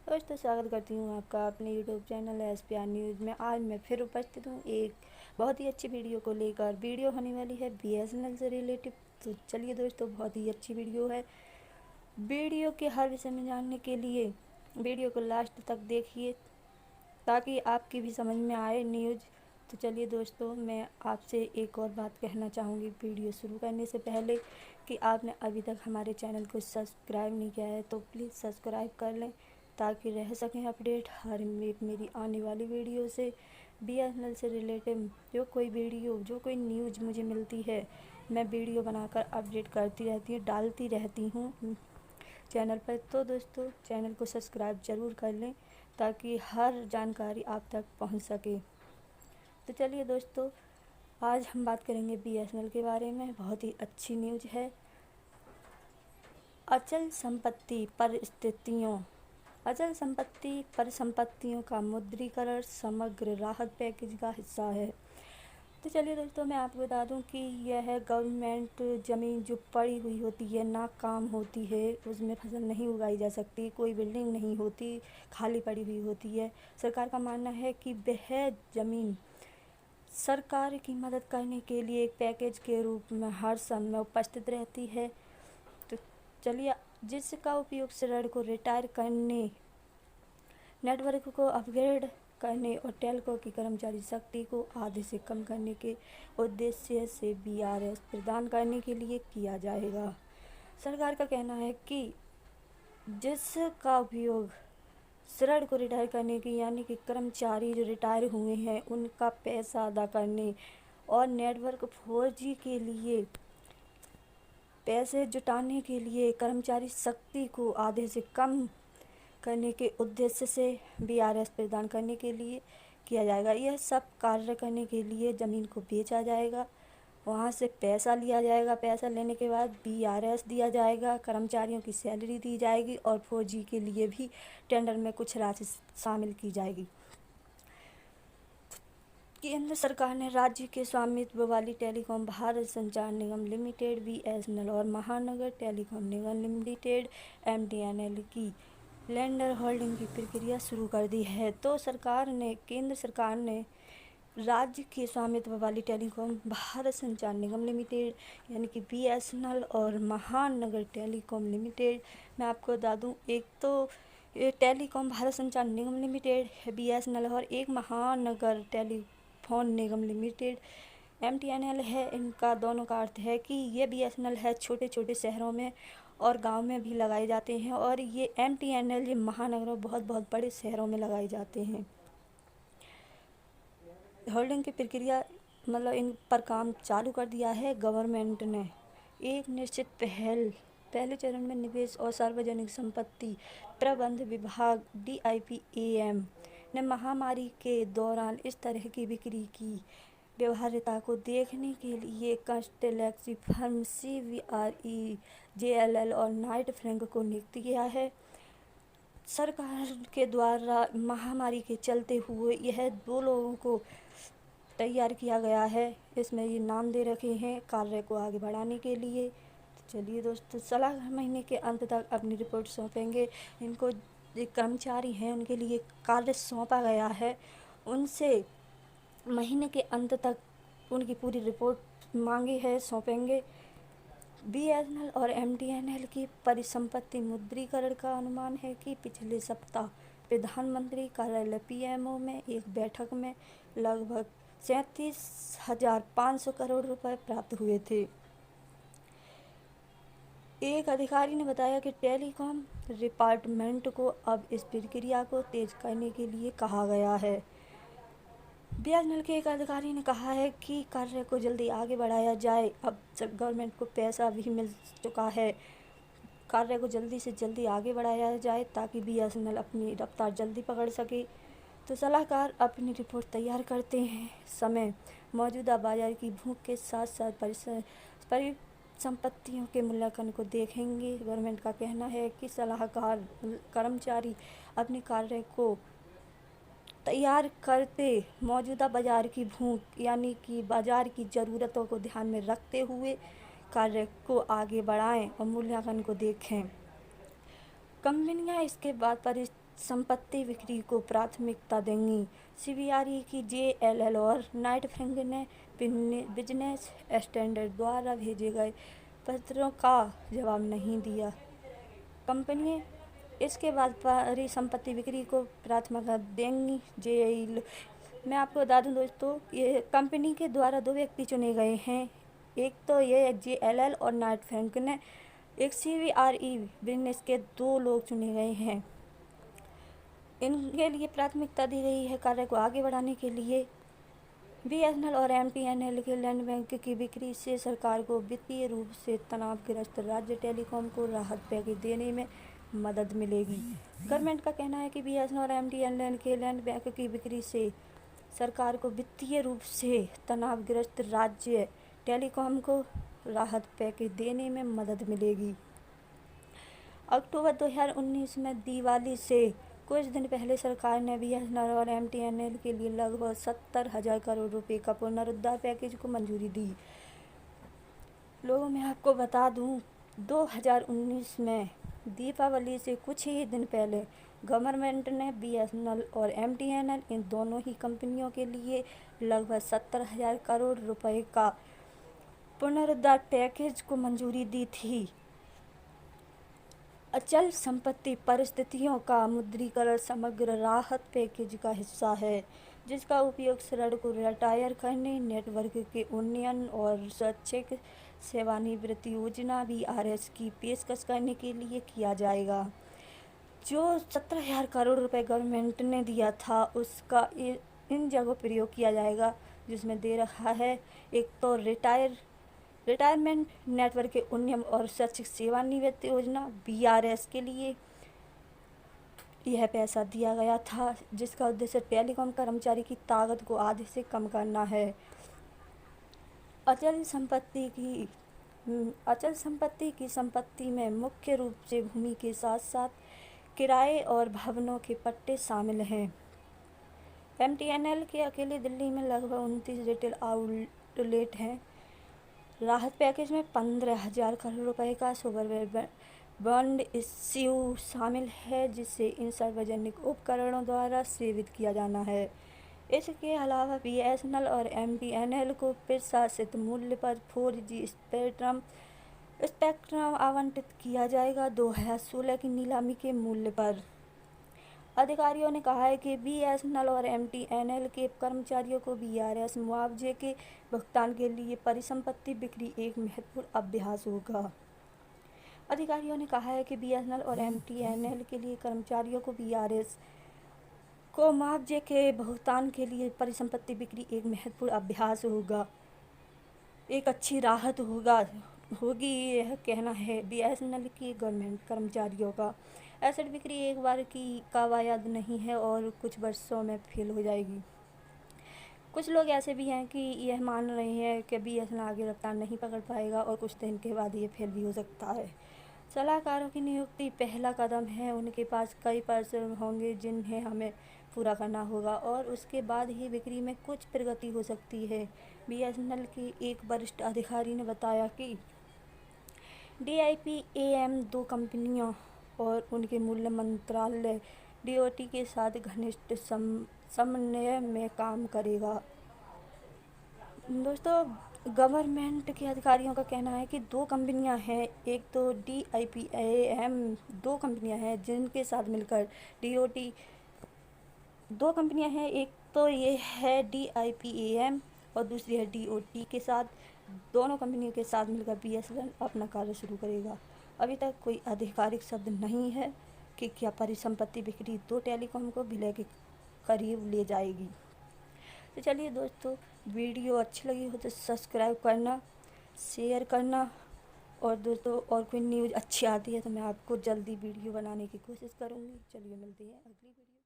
दोस्तों स्वागत करती हूँ आपका अपने यूट्यूब चैनल SPR न्यूज़ में। आज मैं फिर उपस्थित हूँ एक बहुत ही अच्छी वीडियो को लेकर। वीडियो होने वाली है BSNL से रिलेटिव। तो चलिए दोस्तों, बहुत ही अच्छी वीडियो है। वीडियो के हर विषय में जानने के लिए वीडियो को लास्ट तक देखिए ताकि आपकी भी समझ में आए न्यूज़। तो चलिए दोस्तों, मैं आपसे एक और बात कहना चाहूँगी वीडियो शुरू करने से पहले कि आपने अभी तक हमारे चैनल को सब्सक्राइब नहीं किया है तो प्लीज़ सब्सक्राइब कर लें ताकि रह सकें अपडेट हर एक मेरी आने वाली वीडियो से। BSNL से रिलेटेड जो कोई वीडियो, जो कोई न्यूज़ मुझे मिलती है, मैं वीडियो बनाकर अपडेट करती रहती हूँ, डालती रहती हूँ चैनल पर। तो दोस्तों, चैनल को सब्सक्राइब ज़रूर कर लें ताकि हर जानकारी आप तक पहुंच सके। तो चलिए दोस्तों, आज हम बात करेंगे BSNL के बारे में। बहुत ही अच्छी न्यूज़ है। अचल संपत्ति परिसंपत्तियों का मुद्रीकरण समग्र राहत पैकेज का हिस्सा है। तो चलिए दोस्तों, मैं आपको बता दूं कि यह गवर्नमेंट ज़मीन जो पड़ी हुई होती है, नाकाम होती है, उसमें फसल नहीं उगाई जा सकती, कोई बिल्डिंग नहीं होती, खाली पड़ी हुई होती है। सरकार का मानना है कि वह ज़मीन सरकार की मदद करने के लिए एक पैकेज के रूप में हर समय उपस्थित रहती है। तो चलिए, जिसका उपयोग ऋण को रिटायर करने, नेटवर्क को अपग्रेड करने और टेलको की कर्मचारी शक्ति को आधे से कम करने के उद्देश्य से BRS प्रदान करने के लिए किया जाएगा। सरकार का कहना है कि जिसका उपयोग ऋण को रिटायर करने की, यानी कि कर्मचारी जो रिटायर हुए हैं उनका पैसा अदा करने और नेटवर्क 4G के लिए पैसे जुटाने के लिए कर्मचारी शक्ति को आधे से कम करने के उद्देश्य से BRS प्रदान करने के लिए किया जाएगा। यह सब कार्य करने के लिए ज़मीन को बेचा जाएगा, वहाँ से पैसा लिया जाएगा, पैसा लेने के बाद BRS दिया जाएगा, कर्मचारियों की सैलरी दी जाएगी और 4G के लिए भी टेंडर में कुछ राशि शामिल की जाएगी। केंद्र सरकार ने राज्य के स्वामित्व वाली टेलीकॉम भारत संचार निगम लिमिटेड BSNL और महानगर टेलीकॉम निगम लिमिटेड MTNL की लैंडर होल्डिंग की प्रक्रिया शुरू कर दी है। तो केंद्र सरकार ने राज्य के स्वामित्व वाली टेलीकॉम भारत संचार निगम लिमिटेड यानी कि BSNL और महानगर टेलीकॉम लिमिटेड, मैं आपको बता दूं, एक तो ये टेलीकॉम भारत संचार निगम लिमिटेड है BSNL और एक महानगर टेलीफोन निगम लिमिटेड MTNL है। इनका दोनों का अर्थ है कि ये BSNL है छोटे छोटे शहरों में और गांव में भी लगाए जाते हैं, और ये MTNL ये महानगरों, बहुत बहुत बड़े शहरों में लगाए जाते हैं। होल्डिंग की प्रक्रिया मतलब इन पर काम चालू कर दिया है गवर्नमेंट ने। एक निश्चित पहले चरण में निवेश और सार्वजनिक संपत्ति प्रबंध विभाग DIPAM ने महामारी के दौरान इस तरह की बिक्री की व्यवहार्यता को देखने के लिए कंसल्टेंसी फर्म CBRE JLL और नाइट फ्रैंक को नियुक्त किया है। सरकार के द्वारा महामारी के चलते हुए यह 2 लोगों को तैयार किया गया है। इसमें ये नाम दे रखे हैं कार्य को आगे बढ़ाने के लिए। तो चलिए दोस्तों, सलाहकार महीने के अंत तक अपनी रिपोर्ट सौंपेंगे। इनको जो कर्मचारी हैं उनके लिए कार्य सौंपा गया है, उनसे महीने के अंत तक उनकी पूरी रिपोर्ट मांगी है, सौंपेंगे। BSNL और MTNL की परिसंपत्ति मुद्रीकरण का अनुमान है कि पिछले सप्ताह प्रधानमंत्री कार्यालय PMO में एक बैठक में लगभग 37,500 करोड़ रुपए प्राप्त हुए थे। एक अधिकारी ने बताया कि टेलीकॉम डिपार्टमेंट को अब इस प्रक्रिया को तेज करने के लिए कहा गया है। BSNL के एक अधिकारी ने कहा है कि कार्य को जल्दी आगे बढ़ाया जाए। अब गवर्नमेंट को पैसा भी मिल चुका है, कार्य को जल्दी से जल्दी आगे बढ़ाया जाए ताकि BSNL अपनी रफ्तार जल्दी पकड़ सके। तो सलाहकार अपनी रिपोर्ट तैयार करते हैं समय मौजूदा बाजार की भूख के साथ साथ परिसंपत्तियों के मूल्यांकन को देखेंगे। गवर्नमेंट का कहना है कि सलाहकार कर्मचारी अपने कार्य को तैयार करते मौजूदा बाजार की भूख यानी कि बाजार की ज़रूरतों को ध्यान में रखते हुए कार्य को आगे बढ़ाएं और मूल्यांकन को देखें। कंपनियां इसके बाद परिसंपत्ति बिक्री को प्राथमिकता देंगी। सीबीआरई की जेएलएल और नाइट फ्रैंक ने बिजनेस स्टैंडर्ड द्वारा भेजे गए पत्रों का जवाब नहीं दिया। कंपनियां इसके बाद परिसंपत्ति बिक्री को प्राथमिकता देंगी। जेएलएल मैं आपको बता दूं दोस्तों, ये कंपनी के द्वारा 2 व्यक्ति चुने गए हैं। एक तो ये जेएलएल और नाइट फ्रैंक ने, एक सीबीआरई बिजनेस के 2 लोग चुने गए हैं। इनके लिए प्राथमिकता दी गई है कार्य को आगे बढ़ाने के लिए। बीएसएनएल और एमटीएनएल के लैंड बैंक की बिक्री से सरकार को वित्तीय रूप से तनावग्रस्त राज्य टेलीकॉम को राहत पैकेज देने में मदद मिलेगी। गवर्नमेंट का कहना है कि बीएसएनएल और एमटीएनएल के लैंड बैंक की बिक्री से सरकार को वित्तीय रूप से तनावग्रस्त राज्य टेलीकॉम को राहत पैकेज देने में मदद मिलेगी। अक्टूबर 2019 में दिवाली से कुछ दिन पहले सरकार ने बीएसएनएल और एमटीएनएल के लिए लगभग 70,000 करोड़ रुपए का पुनरुद्धार पैकेज को मंजूरी दी। लोगों मैं आपको बता दूं, 2019 में दीपावली से कुछ ही दिन पहले गवर्नमेंट ने बीएसएनएल और एमटीएनएल इन दोनों ही कंपनियों के लिए लगभग 70,000 करोड़ रुपए का पुनरुद्धार पैकेज को मंजूरी दी थी। अचल संपत्ति परिस्थितियों का मुद्रीकरण समग्र राहत पैकेज का हिस्सा है, जिसका उपयोग ऋण को रिटायर करने, नेटवर्क के उन्नयन और स्वैच्छिक सेवानिवृत्ति योजना बीआरएस की पेशकश करने के लिए किया जाएगा। जो 17,000 करोड़ रुपए गवर्नमेंट ने दिया था, उसका इन जगहों प्रयोग किया जाएगा, जिसमें दे रखा है एक तो रिटायरमेंट, नेटवर्क के उन्नयन और स्वैच्छिक सेवानिवृत्ति योजना बीआरएस के लिए यह पैसा दिया गया था, जिसका उद्देश्य टेलीकॉम कर्मचारी की ताकत को आधे से कम करना है। अचल संपत्ति की संपत्ति में मुख्य रूप से भूमि के साथ साथ किराए और भवनों के पट्टे शामिल हैं। एमटीएनएल के अकेले दिल्ली में लगभग 29 रिटेल आउटलेट हैं। राहत पैकेज में 15,000 करोड़ रुपए का सुपर बॉन्ड इश्यू शामिल है, जिसे इन सार्वजनिक उपकरणों द्वारा सेवित किया जाना है। इसके अलावा बीएसएनएल और एमटीएनएल को प्रशासित मूल्य पर 4G स्पेक्ट्रम आवंटित किया जाएगा, 2016 की नीलामी के मूल्य पर। अधिकारियों ने कहा है कि बीएसएनएल और एमटीएनएल के कर्मचारियों को बीआरएस मुआवजे के भुगतान के लिए परिसंपत्ति बिक्री एक महत्वपूर्ण अभ्यास होगा। अधिकारियों ने कहा है कि बीएसएनएल और एमटीएनएल के लिए कर्मचारियों को बीआरएस को मुआवजे के भुगतान के लिए परिसंपत्ति बिक्री एक महत्वपूर्ण अभ्यास होगा, एक अच्छी राहत होगी, यह कहना है बीएसएनएल के गवर्नमेंट कर्मचारियों का। एसेट बिक्री एक बार की कवायद नहीं है और कुछ वर्षों में फेल हो जाएगी। कुछ लोग ऐसे भी हैं कि यह मान रहे हैं कि बीएसएनएल आगे रफ्तार नहीं पकड़ पाएगा और कुछ दिन के बाद ये फेल भी हो सकता है। सलाहकारों की नियुक्ति पहला कदम है। उनके पास कई पर्सन होंगे जिन्हें हमें पूरा करना होगा और उसके बाद ही बिक्री में कुछ प्रगति हो सकती है। बीएसएनएल के एक वरिष्ठ अधिकारी ने बताया कि डीआईपीएएम 2 कंपनियों और उनके मूल्य मंत्रालय डीओटी के साथ घनिष्ठ समन्वय में काम करेगा। दोस्तों, गवर्नमेंट के अधिकारियों का कहना है कि 2 कंपनियां हैं, एक तो डीआईपीएएम 2 कंपनियां हैं जिनके साथ मिलकर डीओटी 2 कंपनियां हैं, एक तो ये है डीआईपीएएम और दूसरी है डीओटी के साथ। दोनों कंपनियों के साथ मिलकर बीएसएनएल अपना कार्य शुरू करेगा। अभी तक कोई आधिकारिक शब्द नहीं है कि क्या परिसंपत्ति बिक्री 2 टेलीकॉम को विलय के करीब ले जाएगी। तो चलिए दोस्तों, वीडियो अच्छी लगी हो तो सब्सक्राइब करना, शेयर करना, और दोस्तों और कोई न्यूज़ अच्छी आती है तो मैं आपको जल्दी वीडियो बनाने की कोशिश करूँगी। चलिए मिलते हैं अगली वीडियो।